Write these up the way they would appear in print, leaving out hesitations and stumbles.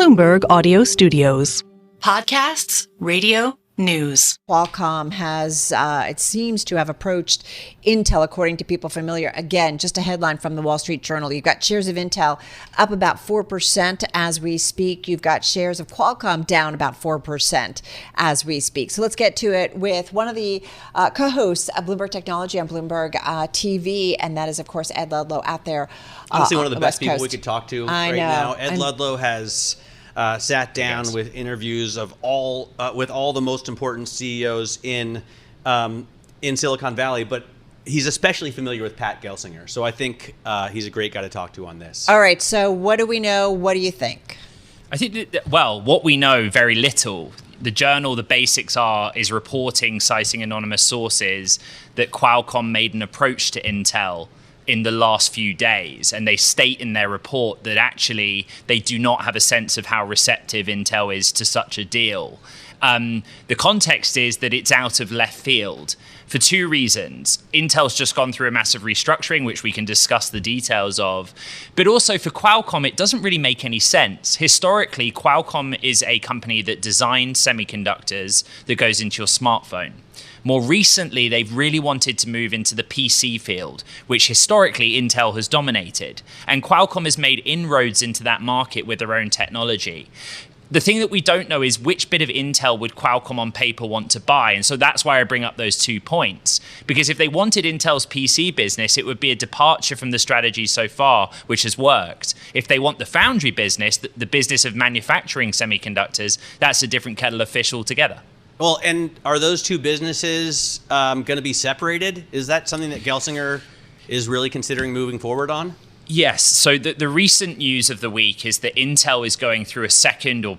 Bloomberg Audio Studios. Podcasts, radio, news. Qualcomm has, it seems to have approached Intel, according to people familiar. Again, just a headline from the Wall Street Journal. You've got shares of Intel up about 4% as we speak. You've got shares of Qualcomm down about 4% as we speak. So let's get to it with one of the co-hosts of Bloomberg Technology on Bloomberg TV, and that is, of course, Ed Ludlow out there. Honestly, one of the best West people Coast. we could talk to I right know. now. Ed Ludlow has sat down with interviews of with all the most important CEOs in Silicon Valley, but he's especially familiar with Pat Gelsinger. So I think he's a great guy to talk to on this. All right. So what do we know? What do you think? I think what we know, very little. The journal, the basics is reporting, citing anonymous sources, that Qualcomm made an approach to Intel in the last few days, and they state in their report that actually they do not have a sense of how receptive Intel is to such a deal. The context is that it's out of left field for two reasons. Intel's just gone through a massive restructuring, which we can discuss the details of, but also for Qualcomm, it doesn't really make any sense. Historically, Qualcomm is a company that designed semiconductors that goes into your smartphone. More recently, they've really wanted to move into the PC field, which historically Intel has dominated. And Qualcomm has made inroads into that market with their own technology. The thing that we don't know is which bit of Intel would Qualcomm on paper want to buy. And so that's why I bring up those 2 points. Because if they wanted Intel's PC business, it would be a departure from the strategy so far, which has worked. If they want the foundry business, the business of manufacturing semiconductors, that's a different kettle of fish altogether. Well, and are those two businesses going to be separated? Is that something that Gelsinger is really considering moving forward on? Yes. So the recent news of the week is that Intel is going through a second or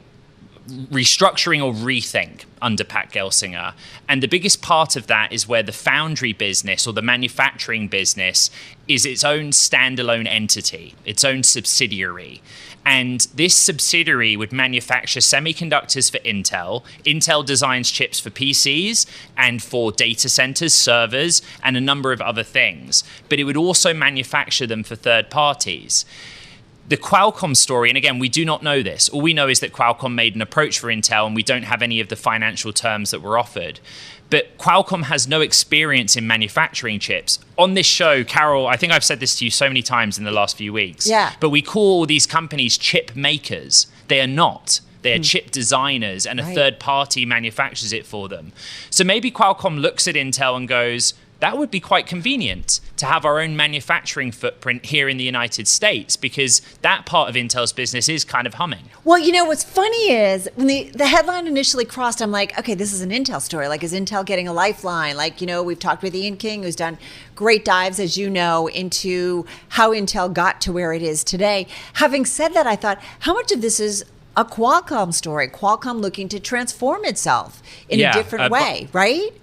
restructuring or rethink under Pat Gelsinger. And the biggest part of that is where the foundry business or the manufacturing business is its own standalone entity, its own subsidiary. And this subsidiary would manufacture semiconductors for Intel. Intel designs chips for PCs and for data centers, servers, and a number of other things. But it would also manufacture them for third parties. The Qualcomm story, and again, we do not know this. All we know is that Qualcomm made an approach for Intel, and we don't have any of the financial terms that were offered. But Qualcomm has no experience in manufacturing chips. On this show, Carol, I think I've said this to you so many times in the last few weeks. Yeah. But we call all these companies chip makers. They are not. They are chip designers, and a third party manufactures it for them. So maybe Qualcomm looks at Intel and goes, that would be quite convenient to have our own manufacturing footprint here in the United States, because that part of Intel's business is kind of humming. Well, you know, what's funny is when the headline initially crossed, I'm like, okay, this is an Intel story. Like, is Intel getting a lifeline? Like, you know, we've talked with Ian King, who's done great dives, as you know, into how Intel got to where it is today. Having said that, I thought, how much of this is a Qualcomm story? Qualcomm looking to transform itself in a different way, right?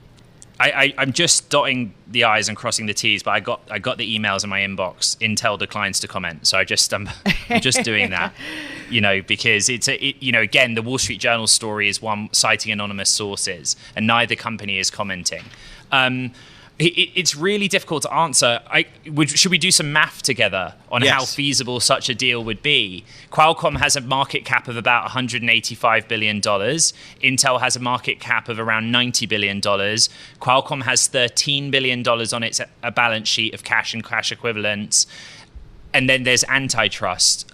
I'm just dotting the I's and crossing the T's, but I got the emails in my inbox. Intel declines to comment, so I'm just doing that, you know, because again, the Wall Street Journal story is one citing anonymous sources, and neither company is commenting. It's really difficult to answer. Should we do some math together on how feasible such a deal would be? Qualcomm has a market cap of about $185 billion. Intel has a market cap of around $90 billion. Qualcomm has $13 billion on its balance sheet of cash and cash equivalents. And then there's antitrust.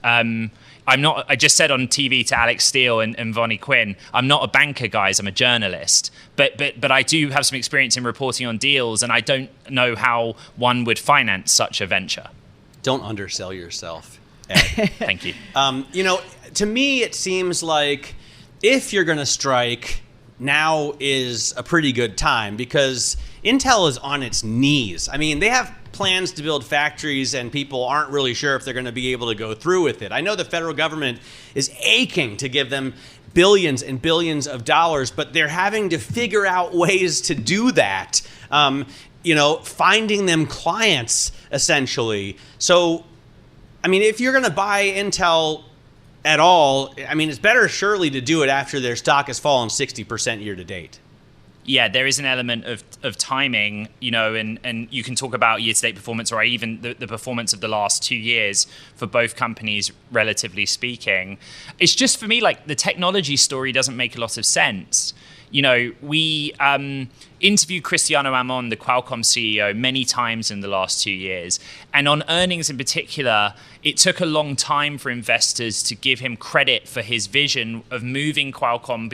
I just said on TV to Alex Steele and Vonnie Quinn, I'm not a banker, guys, I'm a journalist. But I do have some experience in reporting on deals, and I don't know how one would finance such a venture. Don't undersell yourself, Ed. Thank you. You know, to me, it seems like if you're going to strike, now is a pretty good time, because Intel is on its knees. I mean, they have plans to build factories, and people aren't really sure if they're going to be able to go through with it. I know the federal government is aching to give them billions and billions of dollars, but they're having to figure out ways to do that. Finding them clients, essentially. So, I mean, if you're going to buy Intel at all, I mean, it's better surely to do it after their stock has fallen 60% year to date. yeah, there is an element of timing, and you can talk about year-to-date performance or even the performance of the last 2 years for both companies, relatively speaking. It's just, for me, like, the technology story doesn't make a lot of sense. We interviewed Cristiano Amon, the Qualcomm CEO, many times in the last 2 years. And on earnings in particular, it took a long time for investors to give him credit for his vision of moving Qualcomm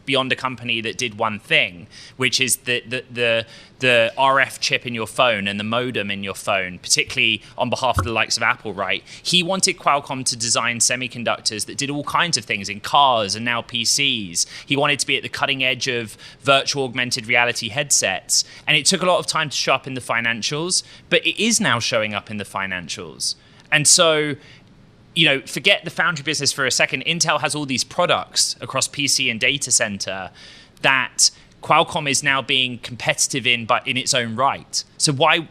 beyond a company that did one thing, which is the RF chip in your phone and the modem in your phone, particularly on behalf of the likes of Apple, right? He wanted Qualcomm to design semiconductors that did all kinds of things in cars and now PCs. He wanted to be at the cutting edge of virtual augmented reality headsets. And it took a lot of time to show up in the financials, but it is now showing up in the financials. And so, forget the foundry business for a second. Intel has all these products across PC and data center that Qualcomm is now being competitive in its own right. So why,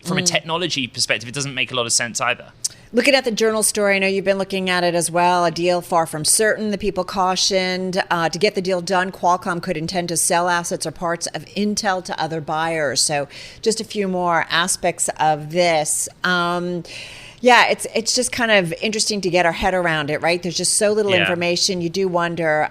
from a technology perspective, it doesn't make a lot of sense either. Looking at the Journal story, I know you've been looking at it as well. A deal far from certain. The people cautioned to get the deal done, Qualcomm could intend to sell assets or parts of Intel to other buyers. So just a few more aspects of this. Yeah, it's just kind of interesting to get our head around it, right? There's just so little information. You do wonder.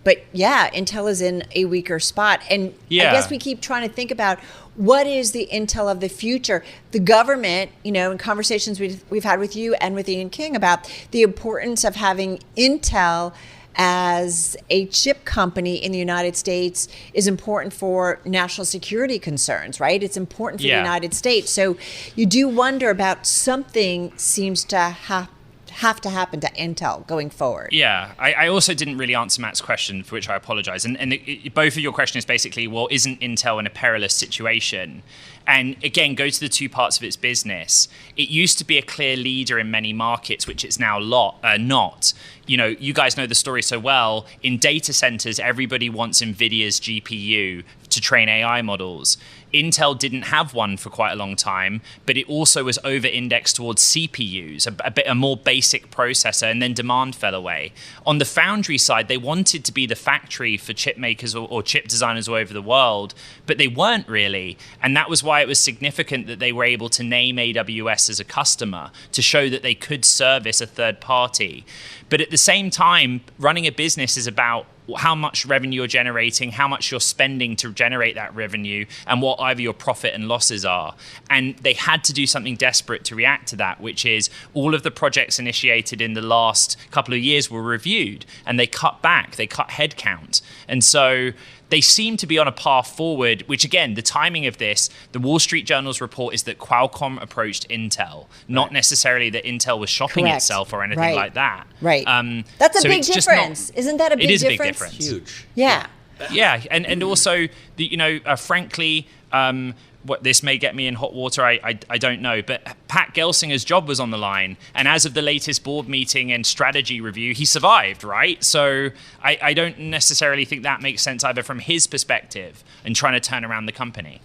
But yeah, Intel is in a weaker spot. And I guess we keep trying to think about what is the Intel of the future. The government, in conversations we've had with you and with Ian King about the importance of having Intel as a chip company in the United States is important for national security concerns, right? It's important for the United States. So you do wonder about something seems to have to happen to Intel going forward. Yeah, I also didn't really answer Matt's question, for which I apologize. And both of your questions basically, well, isn't Intel in a perilous situation? And again, go to the two parts of its business. It used to be a clear leader in many markets, which it's now not. You guys know the story so well. In data centers, everybody wants NVIDIA's GPU to train AI models. Intel didn't have one for quite a long time, but it also was over-indexed towards CPUs, a more basic processor, and then demand fell away. On the foundry side, they wanted to be the factory for chip makers or chip designers all over the world, but they weren't really. And that was why it was significant that they were able to name AWS as a customer to show that they could service a third party. But at the same time, running a business is about how much revenue you're generating, how much you're spending to generate that revenue, and what either your profit and losses are. And they had to do something desperate to react to that, which is all of the projects initiated in the last couple of years were reviewed, and they cut back, they cut headcount. And so they seem to be on a path forward, which again, the timing of this, the Wall Street Journal's report is that Qualcomm approached Intel, not necessarily that Intel was shopping itself or anything like that. Right. That's a big difference. Isn't that a big difference? It is a big difference. Huge. Yeah. Yeah. And also, frankly, what this may get me in hot water, I don't know. But Pat Gelsinger's job was on the line. And as of the latest board meeting and strategy review, he survived, right? So I don't necessarily think that makes sense either from his perspective and trying to turn around the company.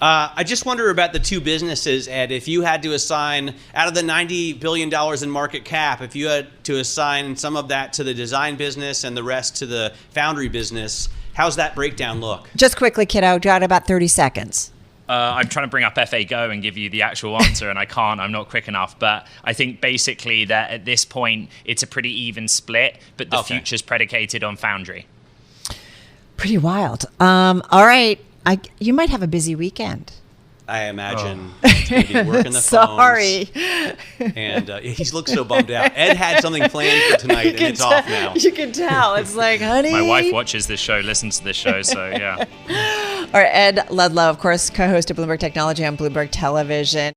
I just wonder about the two businesses, Ed. If you had to assign, out of the $90 billion in market cap, if you had to assign some of that to the design business and the rest to the foundry business, how's that breakdown look? Just quickly, kiddo, got about 30 seconds. I'm trying to bring up FA Go and give you the actual answer, and I can't. I'm not quick enough. But I think basically that at this point, it's a pretty even split, but the future's predicated on foundry. Pretty wild. All right. You might have a busy weekend. I imagine he's going to be working the Sorry. phones. And he looks so bummed out. Ed had something planned for tonight, and it's off now. You can tell. It's like, honey. My wife watches this show, listens to this show, so yeah. Or Ed Ludlow, of course, co-host of Bloomberg Technology on Bloomberg Television.